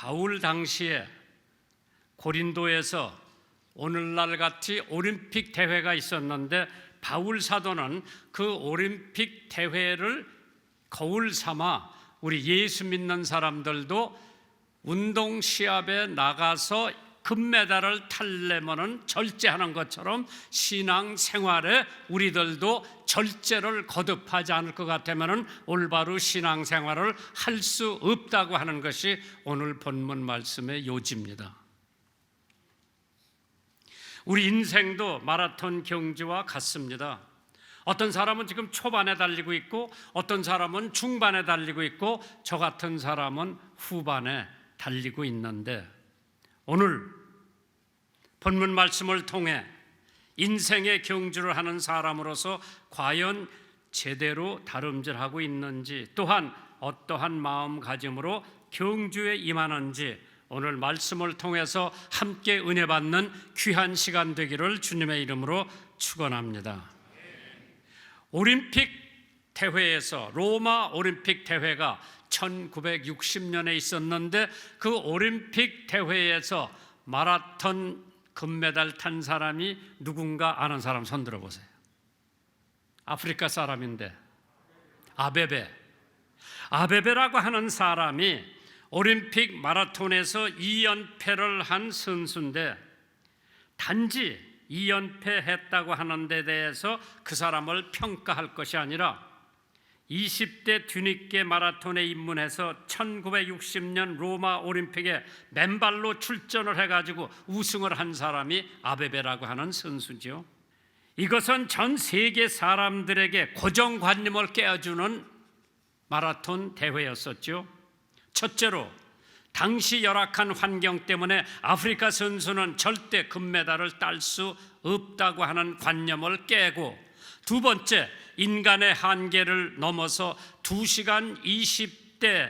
바울 당시에 고린도에서 오늘날 같이 올림픽 대회가 있었는데 바울 사도는 그 올림픽 대회를 거울 삼아 우리 예수 믿는 사람들도 운동 시합에 나가서 금메달을 타려면은 절제하는 것처럼 신앙 생활에 우리들도 절제를 거듭하지 않을 것 같으면은 올바로 신앙 생활을 할 수 없다고 하는 것이 오늘 본문 말씀의 요지입니다. 우리 인생도 마라톤 경주와 같습니다. 어떤 사람은 지금 초반에 달리고 있고 어떤 사람은 중반에 달리고 있고 저 같은 사람은 후반에 달리고 있는데 오늘 본문 말씀을 통해 인생의 경주를 하는 사람으로서 과연 제대로 다름질하고 있는지 또한 어떠한 마음가짐으로 경주에 임하는지 오늘 말씀을 통해서 함께 은혜 받는 귀한 시간 되기를 주님의 이름으로 축원합니다. 올림픽 대회에서 로마 올림픽 대회가 1960년에 있었는데 그 올림픽 대회에서 마라톤 금메달 탄 사람이 누군가 아는 사람 손 들어보세요. 아프리카 사람인데 아베베라고 하는 사람이 올림픽 마라톤에서 2연패를 한 선수인데 단지 2연패했다고 하는 데 대해서 그 사람을 평가할 것이 아니라 20대 뒤늦게 마라톤에 입문해서 1960년 로마 올림픽에 맨발로 출전을 해가지고 우승을 한 사람이 아베베라고 하는 선수죠. 이것은 전 세계 사람들에게 고정관념을 깨워주는 마라톤 대회였었죠. 첫째로 당시 열악한 환경 때문에 아프리카 선수는 절대 금메달을 딸 수 없다고 하는 관념을 깨고, 두 번째, 인간의 한계를 넘어서 2시간 20대,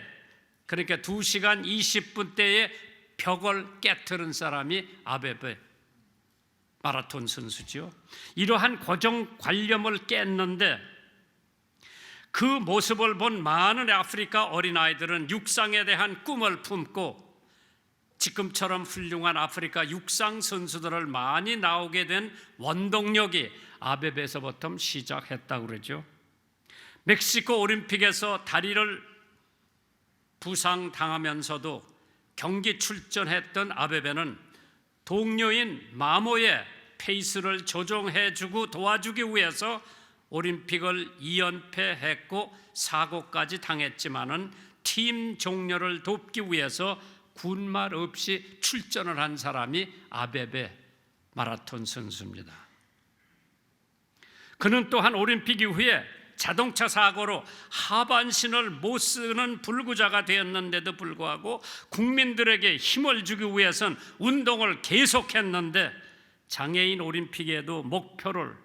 그러니까 2시간 20분대의 벽을 깨트린 사람이 아베베 마라톤 선수죠. 이러한 고정관념을 깼는데 그 모습을 본 많은 아프리카 어린아이들은 육상에 대한 꿈을 품고 지금처럼 훌륭한 아프리카 육상 선수들을 많이 나오게 된 원동력이 아베베에서부터 시작했다고 그러죠. 멕시코 올림픽에서 다리를 부상당하면서도 경기 출전했던 아베베는 동료인 마모의 페이스를 조정해주고 도와주기 위해서 올림픽을 2연패했고 사고까지 당했지만은 팀 종료를 돕기 위해서 군말 없이 출전을 한 사람이 아베베 마라톤 선수입니다. 그는 또한 올림픽 이후에 자동차 사고로 하반신을 못 쓰는 불구자가 되었는데도 불구하고 국민들에게 힘을 주기 위해서는 운동을 계속했는데 장애인 올림픽에도 목표를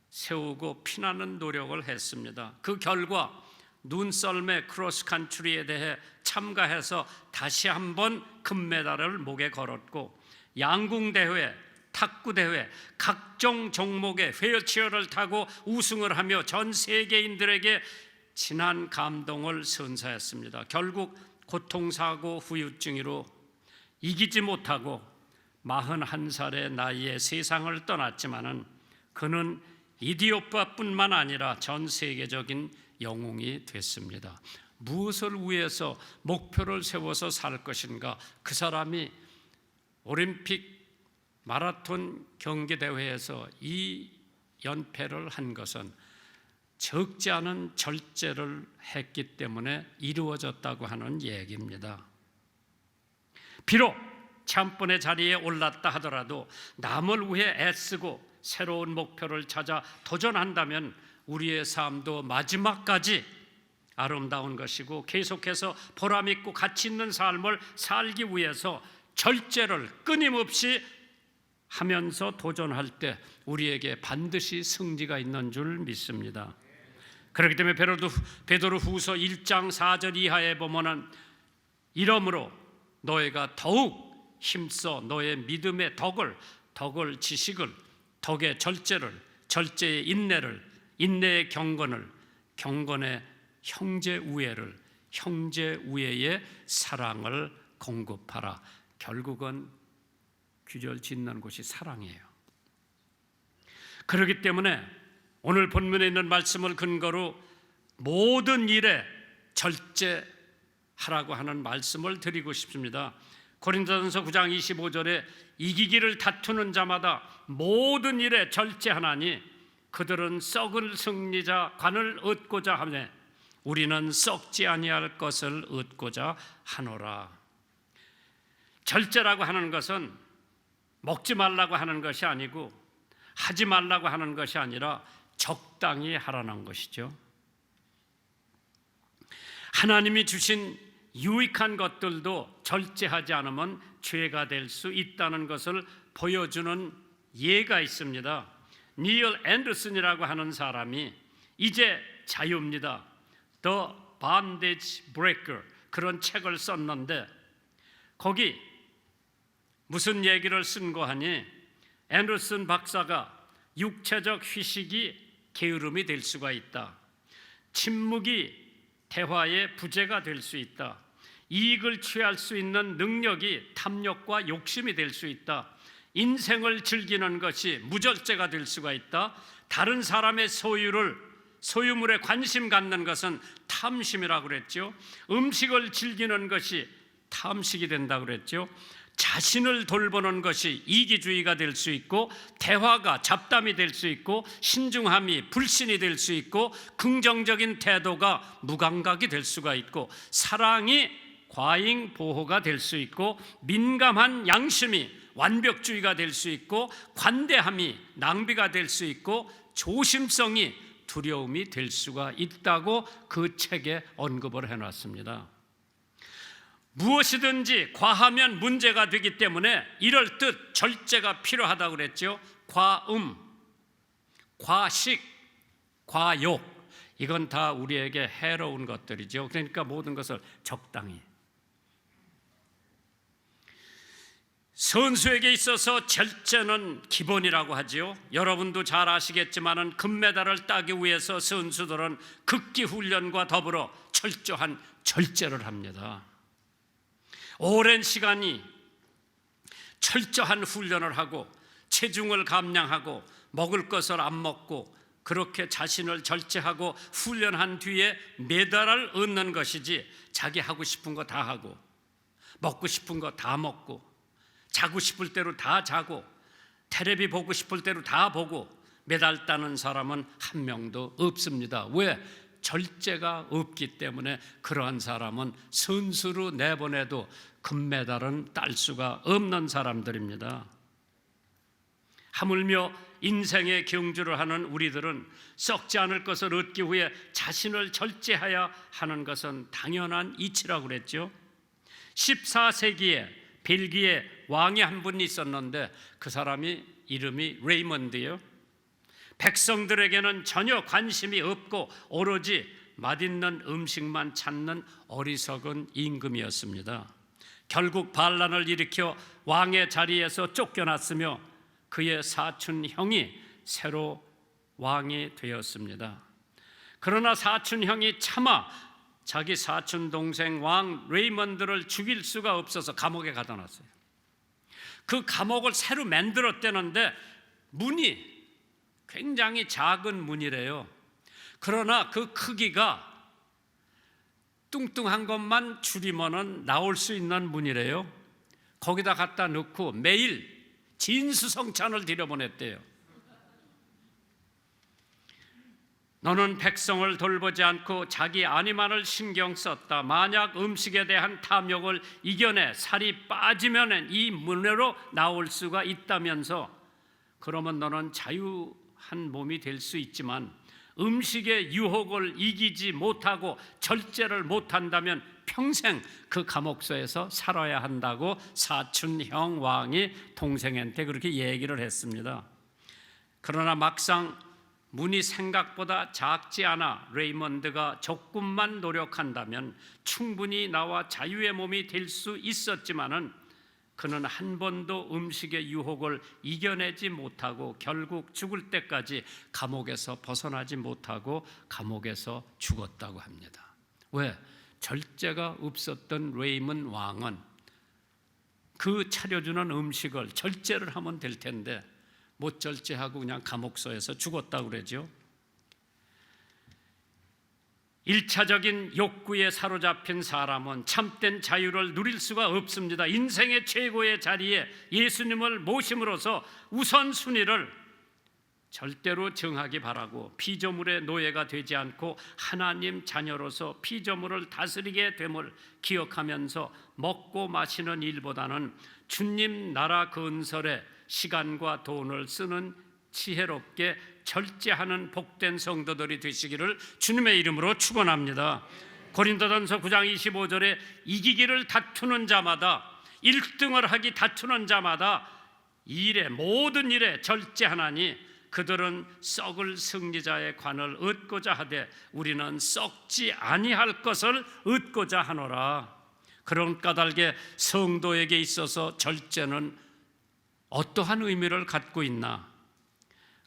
세우고 피나는 노력을 했습니다. 그 결과 눈썰매 크로스컨트리에 대해 참가해서 다시 한번 금메달을 목에 걸었고 양궁대회, 탁구대회, 각종 종목의 휠체어를 타고 우승을 하며 전 세계인들에게 진한 감동을 선사했습니다. 결국 교통사고 후유증으로 이기지 못하고 41살의 나이에 세상을 떠났지만은 그는 이디오피아뿐만 아니라 전 세계적인 영웅이 됐습니다. 무엇을 위해서 목표를 세워서 살 것인가? 그 사람이 올림픽 마라톤 경기대회에서 이 연패를 한 것은 적지 않은 절제를 했기 때문에 이루어졌다고 하는 얘기입니다. 비록 참번의 자리에 올랐다 하더라도 남을 위해 애쓰고 새로운 목표를 찾아 도전한다면 우리의 삶도 마지막까지 아름다운 것이고 계속해서 보람있고 가치 있는 삶을 살기 위해서 절제를 끊임없이 하면서 도전할 때 우리에게 반드시 승리가 있는 줄 믿습니다. 그렇기 때문에 베드로 후서 1장 4절 이하에 보면은 이러므로 너희가 더욱 힘써 너의 믿음의 덕을 지식을, 덕의 절제를, 절제의 인내를, 인내의 경건을, 경건의 형제 우애를, 형제 우애의 사랑을 공급하라. 결국은 규절 짓는 곳이 사랑이에요. 그렇기 때문에 오늘 본문에 있는 말씀을 근거로 모든 일에 절제하라고 하는 말씀을 드리고 싶습니다. 고린도전서 9장 25절에 이기기를 다투는 자마다 모든 일에 절제하나니 그들은 썩을 승리자 관을 얻고자 하매 우리는 썩지 아니할 것을 얻고자 하노라. 절제라고 하는 것은 먹지 말라고 하는 것이 아니고 하지 말라고 하는 것이 아니라 적당히 하라는 것이죠. 하나님이 주신 유익한 것들도 절제하지 않으면 죄가 될 수 있다는 것을 보여주는 예가 있습니다. 니얼 앤더슨이라고 하는 사람이 이제 자유입니다, The Bondage Breaker, 그런 책을 썼는데 거기 무슨 얘기를 쓴고 하니 앤더슨 박사가 육체적 휴식이 게으름이 될 수가 있다, 침묵이 대화의 부재가 될 수 있다, 이익을 취할 수 있는 능력이 탐욕과 욕심이 될 수 있다, 인생을 즐기는 것이 무절제가 될 수가 있다, 다른 사람의 소유물에 관심 갖는 것은 탐심이라고 그랬죠. 음식을 즐기는 것이 탐식이 된다고 그랬죠. 자신을 돌보는 것이 이기주의가 될 수 있고, 대화가 잡담이 될 수 있고, 신중함이 불신이 될 수 있고, 긍정적인 태도가 무감각이 될 수가 있고, 사랑이 과잉 보호가 될 수 있고, 민감한 양심이 완벽주의가 될 수 있고, 관대함이 낭비가 될 수 있고, 조심성이 두려움이 될 수가 있다고 그 책에 언급을 해놨습니다. 무엇이든지 과하면 문제가 되기 때문에 이럴 듯 절제가 필요하다고 그랬죠. 과음, 과식, 과욕, 이건 다 우리에게 해로운 것들이죠. 그러니까 모든 것을 적당히. 선수에게 있어서 절제는 기본이라고 하지요. 여러분도 잘 아시겠지만 금메달을 따기 위해서 선수들은 극기 훈련과 더불어 철저한 절제를 합니다. 오랜 시간이 철저한 훈련을 하고 체중을 감량하고 먹을 것을 안 먹고 그렇게 자신을 절제하고 훈련한 뒤에 메달을 얻는 것이지, 자기 하고 싶은 거 다 하고 먹고 싶은 거 다 먹고 자고 싶을 대로 다 자고 텔레비 보고 싶을 대로 다 보고 메달 따는 사람은 한 명도 없습니다. 왜? 절제가 없기 때문에 그러한 사람은 선수로 내보내도 금메달은 딸 수가 없는 사람들입니다. 하물며 인생의 경주를 하는 우리들은 썩지 않을 것을 얻기 위해 자신을 절제해야 하는 것은 당연한 이치라고 그랬죠. 14세기에 벨기에 왕이 한 분 있었는데 그 사람이 이름이 레이먼드예요. 백성들에게는 전혀 관심이 없고 오로지 맛있는 음식만 찾는 어리석은 임금이었습니다. 결국 반란을 일으켜 왕의 자리에서 쫓겨났으며 그의 사촌 형이 새로 왕이 되었습니다. 그러나 사촌 형이 차마 자기 사촌 동생 왕 레이먼드를 죽일 수가 없어서 감옥에 가둬 놨어요. 그 감옥을 새로 만들었다는데 문이 굉장히 작은 문이래요. 그러나 그 크기가 뚱뚱한 것만 줄이면 나올 수 있는 문이래요. 거기다 갖다 넣고 매일 진수성찬을 들여보냈대요. 너는 백성을 돌보지 않고 자기 안위만을 신경 썼다. 만약 음식에 대한 탐욕을 이겨내 살이 빠지면 이 문으로 나올 수가 있다면서, 그러면 너는 자유한 몸이 될 수 있지만 음식의 유혹을 이기지 못하고 절제를 못한다면 평생 그 감옥소에서 살아야 한다고 사촌형 왕이 동생한테 그렇게 얘기를 했습니다. 그러나 막상 문이 생각보다 작지 않아 레이먼드가 조금만 노력한다면 충분히 나와 자유의 몸이 될 수 있었지만은 그는 한 번도 음식의 유혹을 이겨내지 못하고 결국 죽을 때까지 감옥에서 벗어나지 못하고 감옥에서 죽었다고 합니다. 왜? 절제가 없었던 레이먼 왕은 그 차려주는 음식을 절제를 하면 될 텐데 못 절제하고 그냥 감옥소에서 죽었다고 그러죠. 1차적인 욕구에 사로잡힌 사람은 참된 자유를 누릴 수가 없습니다. 인생의 최고의 자리에 예수님을 모심으로써 우선순위를 절대로 정하기 바라고 피조물의 노예가 되지 않고 하나님 자녀로서 피조물을 다스리게 됨을 기억하면서 먹고 마시는 일보다는 주님 나라 건설에 시간과 돈을 쓰는 지혜롭게 절제하는 복된 성도들이 되시기를 주님의 이름으로 축원합니다. 고린도전서 9장 25절에 이기기를 다투는 자마다 1등을 하기 다투는 자마다 모든 일에 절제하나니 그들은 썩을 승리자의 관을 얻고자 하되 우리는 썩지 아니할 것을 얻고자 하노라. 그런 까닭에 성도에게 있어서 절제는 어떠한 의미를 갖고 있나?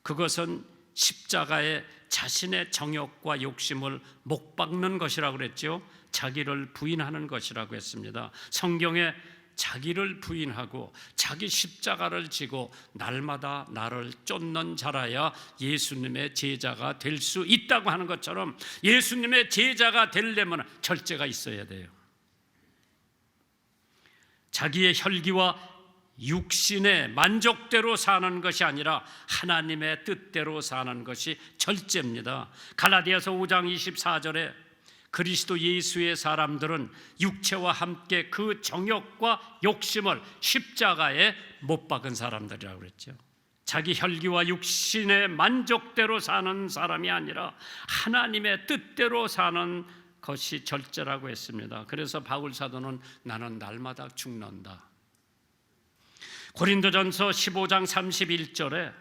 그것은 십자가에 자신의 정욕과 욕심을 못 박는 것이라고 그랬죠. 자기를 부인하는 것이라고 했습니다. 성경에 자기를 부인하고 자기 십자가를 지고 날마다 나를 쫓는 자라야 예수님의 제자가 될 수 있다고 하는 것처럼 예수님의 제자가 되려면 절제가 있어야 돼요. 자기의 혈기와 육신의 만족대로 사는 것이 아니라 하나님의 뜻대로 사는 것이 절제입니다. 갈라디아서 5장 24절에 그리스도 예수의 사람들은 육체와 함께 그 정욕과 욕심을 십자가에 못 박은 사람들이라고 그랬죠. 자기 혈기와 육신의 만족대로 사는 사람이 아니라 하나님의 뜻대로 사는 것이 절제라고 했습니다. 그래서 바울 사도는 나는 날마다 죽는다. 고린도전서 15장 31절에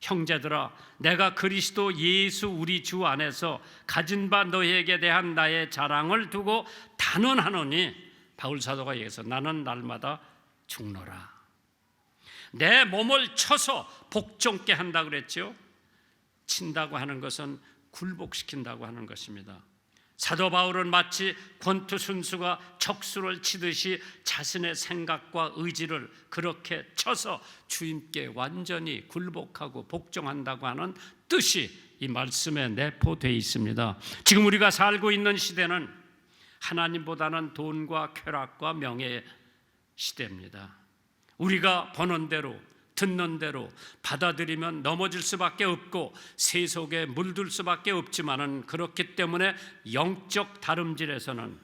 형제들아 내가 그리스도 예수 우리 주 안에서 가진 바 너희에게 대한 나의 자랑을 두고 단언하노니 바울 사도가 얘기해서 나는 날마다 죽노라. 내 몸을 쳐서 복종케 한다고 그랬죠. 친다고 하는 것은 굴복시킨다고 하는 것입니다. 사도 바울은 마치 권투 선수가 척수를 치듯이 자신의 생각과 의지를 그렇게 쳐서 주님께 완전히 굴복하고 복종한다고 하는 뜻이 이 말씀에 내포되어 있습니다. 지금 우리가 살고 있는 시대는 하나님보다는 돈과 쾌락과 명예의 시대입니다. 우리가 보는 대로 듣는 대로 받아들이면 넘어질 수밖에 없고 세속에 물들 수밖에 없지만은 그렇기 때문에 영적 다름질에서는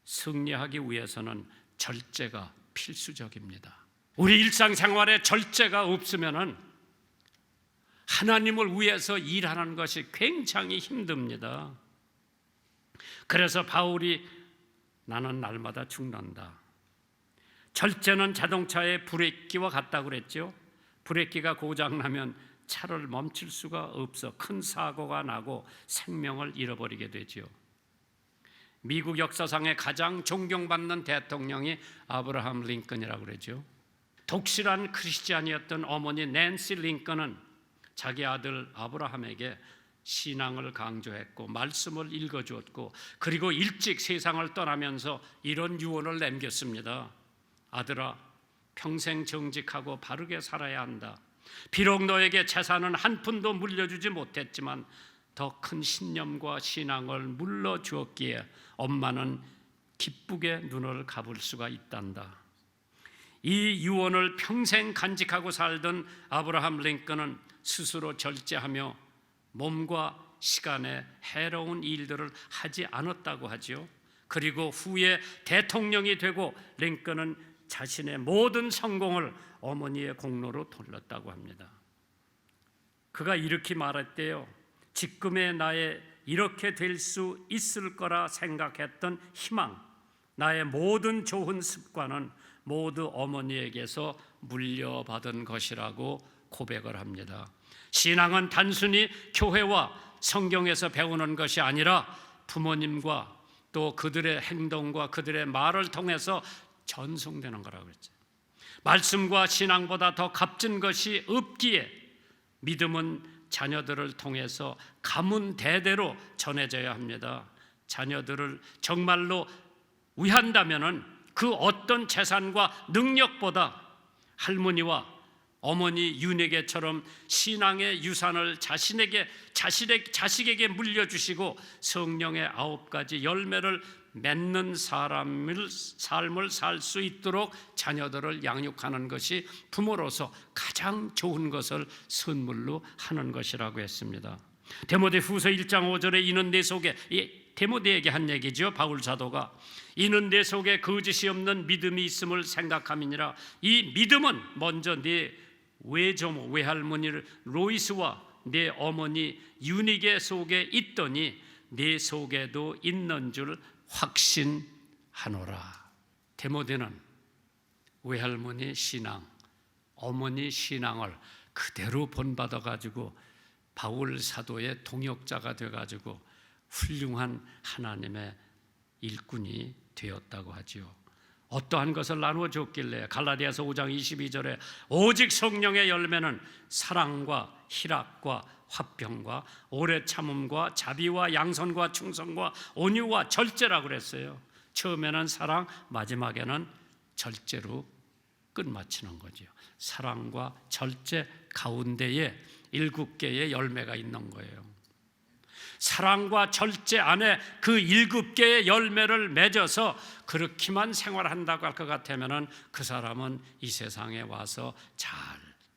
승리하기 위해서는 절제가 필수적입니다. 우리 일상생활에 절제가 없으면은 하나님을 위해서 일하는 것이 굉장히 힘듭니다. 그래서 바울이 나는 날마다 죽는다. 절제는 자동차의 브레이크와 같다고 그랬죠. 브레이크가 고장나면 차를 멈출 수가 없어 큰 사고가 나고 생명을 잃어버리게 되죠. 미국 역사상에 가장 존경받는 대통령이 아브라함 링컨이라고 그러죠. 독실한 크리스찬이었던 어머니 낸시 링컨은 자기 아들 아브라함에게 신앙을 강조했고 말씀을 읽어주었고 그리고 일찍 세상을 떠나면서 이런 유언을 남겼습니다. 아들아, 평생 정직하고 바르게 살아야 한다. 비록 너에게 재산은 한 푼도 물려주지 못했지만 더 큰 신념과 신앙을 물러주었기에 엄마는 기쁘게 눈을 감을 수가 있단다. 이 유언을 평생 간직하고 살던 아브라함 링컨은 스스로 절제하며 몸과 시간에 해로운 일들을 하지 않았다고 하죠. 그리고 후에 대통령이 되고 링컨은 자신의 모든 성공을 어머니의 공로로 돌렸다고 합니다. 그가 이렇게 말했대요. 지금의 나의 이렇게 될 수 있을 거라 생각했던 희망, 나의 모든 좋은 습관은 모두 어머니에게서 물려받은 것이라고 고백을 합니다. 신앙은 단순히 교회와 성경에서 배우는 것이 아니라 부모님과 또 그들의 행동과 그들의 말을 통해서 전송되는 거라고 그랬죠. 말씀과 신앙보다 더 값진 것이 없기에 믿음은 자녀들을 통해서 가문 대대로 전해져야 합니다. 자녀들을 정말로 위한다면은 그 어떤 재산과 능력보다 할머니와 어머니 윤회계처럼 신앙의 유산을 자식에게 물려주시고 성령의 9가지 열매를 맺는 삶을 살 수 있도록 자녀들을 양육하는 것이 부모로서 가장 좋은 것을 선물로 하는 것이라고 했습니다. 디모데후서 1장 5절에 이는 내 속에, 디모데에게 한 얘기죠. 바울 사도가 이는 내 속에 거짓이 없는 믿음이 있음을 생각함이니라. 이 믿음은 먼저 내 외조모 외할머니 로이스와 내 어머니 유니게 속에 있더니 내 속에도 있는 줄 확신하노라. 디모데는 외할머니 신앙, 어머니 신앙을 그대로 본받아 가지고 바울 사도의 동역자가 돼 가지고 훌륭한 하나님의 일꾼이 되었다고 하지요. 어떠한 것을 나누어 줬길래 갈라디아서 5장 22절에 오직 성령의 열매는 사랑과 희락과 화평과 오래 참음과 자비와 양선과 충성과 온유와 절제라고 그랬어요. 처음에는 사랑, 마지막에는 절제로 끝마치는 거죠. 사랑과 절제 가운데에 7개의 열매가 있는 거예요. 사랑과 절제 안에 그 7개의 열매를 맺어서 그렇게만 생활한다고 할 것 같으면 그 사람은 이 세상에 와서 잘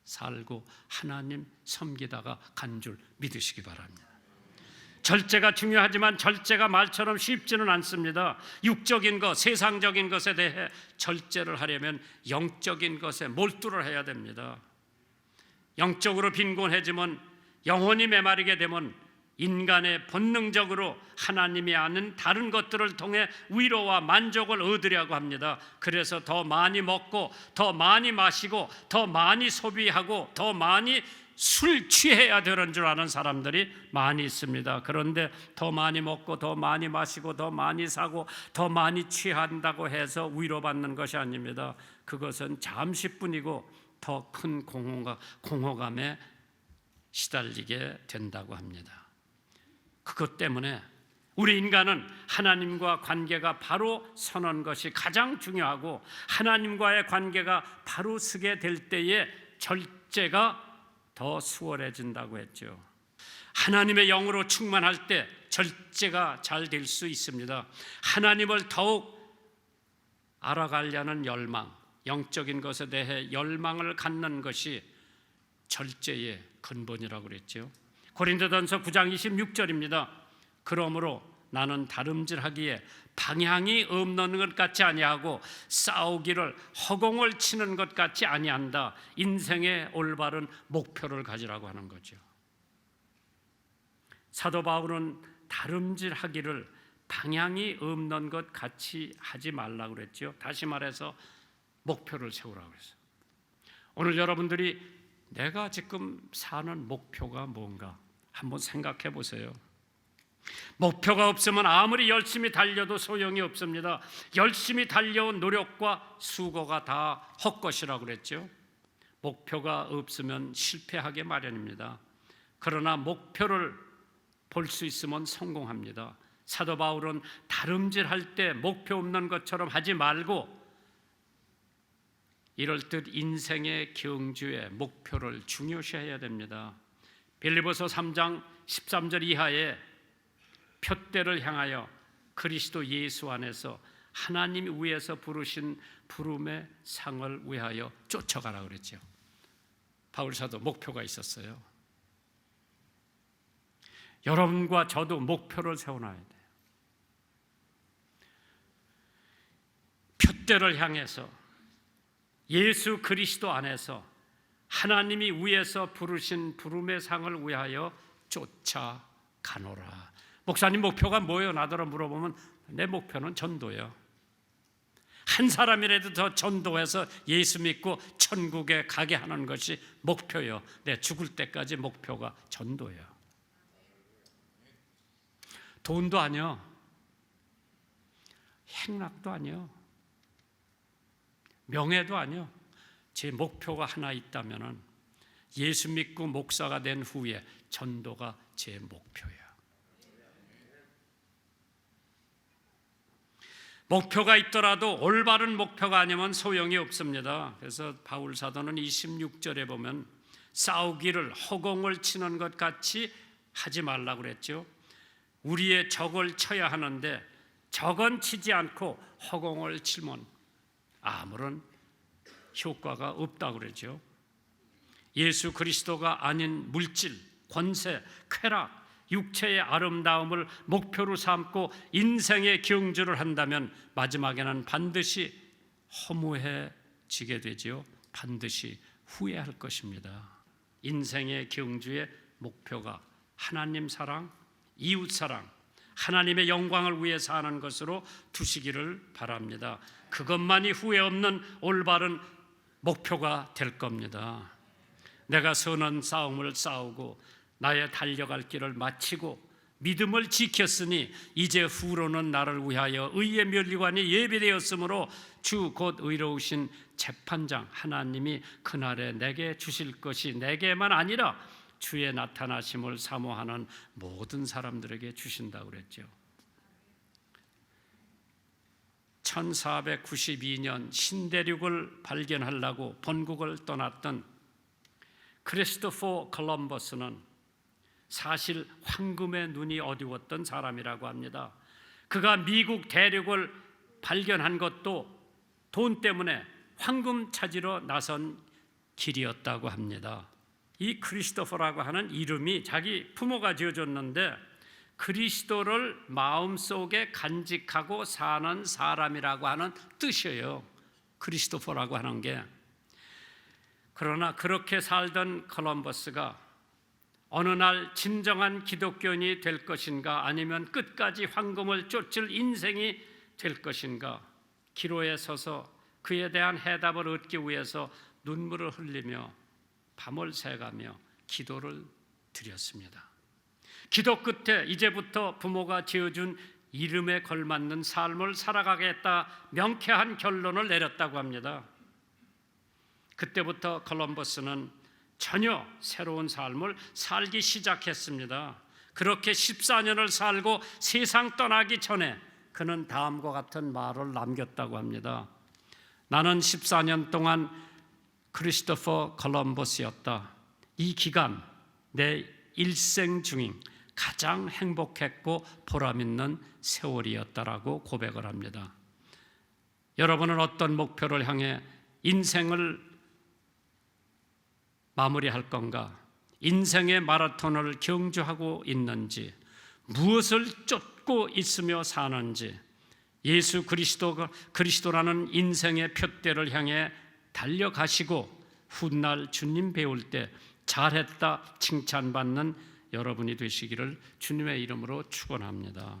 살고 하나님 섬기다가 간 줄 믿으시기 바랍니다. 절제가 중요하지만 절제가 말처럼 쉽지는 않습니다. 육적인 것, 세상적인 것에 대해 절제를 하려면 영적인 것에 몰두를 해야 됩니다. 영적으로 빈곤해지면, 영혼이 메마르게 되면 인간의 본능적으로 하나님이 아는 다른 것들을 통해 위로와 만족을 얻으려고 합니다. 그래서 더 많이 먹고 더 많이 마시고 더 많이 소비하고 더 많이 술 취해야 되는 줄 아는 사람들이 많이 있습니다. 그런데 더 많이 먹고 더 많이 마시고 더 많이 사고 더 많이 취한다고 해서 위로받는 것이 아닙니다. 그것은 잠시뿐이고 더 큰 공허감에 시달리게 된다고 합니다. 그것 때문에 우리 인간은 하나님과 관계가 바로 서는 것이 가장 중요하고 하나님과의 관계가 바로 서게 될 때에 절제가 더 수월해진다고 했죠. 하나님의 영으로 충만할 때 절제가 잘 될 수 있습니다. 하나님을 더욱 알아가려는 열망, 영적인 것에 대해 열망을 갖는 것이 절제의 근본이라고 그랬죠. 고린도전서 9장 26절입니다. 그러므로 나는 다름질하기에 방향이 없는 것 같이 아니하고 싸우기를 허공을 치는 것 같이 아니한다. 인생의 올바른 목표를 가지라고 하는 거죠. 사도 바울은 다름질하기를 방향이 없는 것 같이 하지 말라고 그랬죠. 다시 말해서 목표를 세우라고 했어요. 오늘 여러분들이 내가 지금 사는 목표가 뭔가 한번 생각해 보세요. 목표가 없으면 아무리 열심히 달려도 소용이 없습니다. 열심히 달려온 노력과 수고가 다 헛것이라고 그랬죠. 목표가 없으면 실패하게 마련입니다. 그러나 목표를 볼 수 있으면 성공합니다. 사도 바울은 다름질할 때 목표 없는 것처럼 하지 말고 이럴 듯 인생의 경주에 목표를 중요시해야 됩니다. 빌립보서 3장 13절 이하에 표대를 향하여 그리스도 예수 안에서 하나님 위에서 부르신 부름의 상을 위하여 쫓아가라 그랬죠. 바울 사도 목표가 있었어요. 여러분과 저도 목표를 세워놔야 돼요. 표대를 향해서 예수 그리스도 안에서 하나님이 위에서 부르신 부름의 상을 위하여 쫓아가노라. 목사님 목표가 뭐예요? 나더러 물어보면 내 목표는 전도예요. 한 사람이라도 더 전도해서 예수 믿고 천국에 가게 하는 것이 목표예요. 내 죽을 때까지 목표가 전도예요. 돈도 아니요, 행락도 아니요, 명예도 아니요. 제 목표가 하나 있다면은 예수 믿고 목사가 된 후에 전도가 제 목표예요. 목표가 있더라도 올바른 목표가 아니면 소용이 없습니다. 그래서 바울 사도는 26절에 보면 싸우기를 허공을 치는 것 같이 하지 말라고 그랬죠. 우리의 적을 쳐야 하는데 적은 치지 않고 허공을 치면 아무런 효과가 없다고 그러죠. 예수 그리스도가 아닌 물질, 권세, 쾌락, 육체의 아름다움을 목표로 삼고 인생의 경주를 한다면 마지막에는 반드시 허무해지게 되지요. 반드시 후회할 것입니다. 인생의 경주의 목표가 하나님 사랑, 이웃 사랑, 하나님의 영광을 위해 사는 것으로 두시기를 바랍니다. 그것만이 후회 없는 올바른 목표가 될 겁니다. 내가 선한 싸움을 싸우고 나의 달려갈 길을 마치고 믿음을 지켰으니 이제 후로는 나를 위하여 의의 면류관이 예비되었으므로 주 곧 의로우신 재판장 하나님이 그날에 내게 주실 것이 내게만 아니라 주의 나타나심을 사모하는 모든 사람들에게 주신다고 그랬죠. 1492년 신대륙을 발견하려고 본국을 떠났던 크리스토퍼 콜럼버스는 사실 황금의 눈이 어두웠던 사람이라고 합니다. 그가 미국 대륙을 발견한 것도 돈 때문에 황금 찾으러 나선 길이었다고 합니다. 이 크리스토퍼라고 하는 이름이 자기 부모가 지어줬는데 그리스도를 마음속에 간직하고 사는 사람이라고 하는 뜻이에요. 크리스토퍼라고 하는 게. 그러나 그렇게 살던 콜럼버스가 어느 날 진정한 기독교인이 될 것인가 아니면 끝까지 황금을 쫓을 인생이 될 것인가 기로에 서서 그에 대한 해답을 얻기 위해서 눈물을 흘리며 밤을 새가며 기도를 드렸습니다. 기도 끝에 이제부터 부모가 지어준 이름에 걸맞는 삶을 살아가겠다 명쾌한 결론을 내렸다고 합니다. 그때부터 콜럼버스는 전혀 새로운 삶을 살기 시작했습니다. 그렇게 14년을 살고 세상 떠나기 전에 그는 다음과 같은 말을 남겼다고 합니다. 나는 14년 동안 크리스토퍼 콜럼버스였다. 이 기간 내 일생 중인 가장 행복했고 보람있는 세월이었다라고 고백을 합니다. 여러분은 어떤 목표를 향해 인생을 마무리할 건가? 인생의 마라톤을 경주하고 있는지, 무엇을 쫓고 있으며 사는지, 예수 그리스도라는 인생의 푯대를 향해 달려가시고 훗날 주님 배울 때 잘했다 칭찬받는 여러분이 되시기를 주님의 이름으로 축원합니다.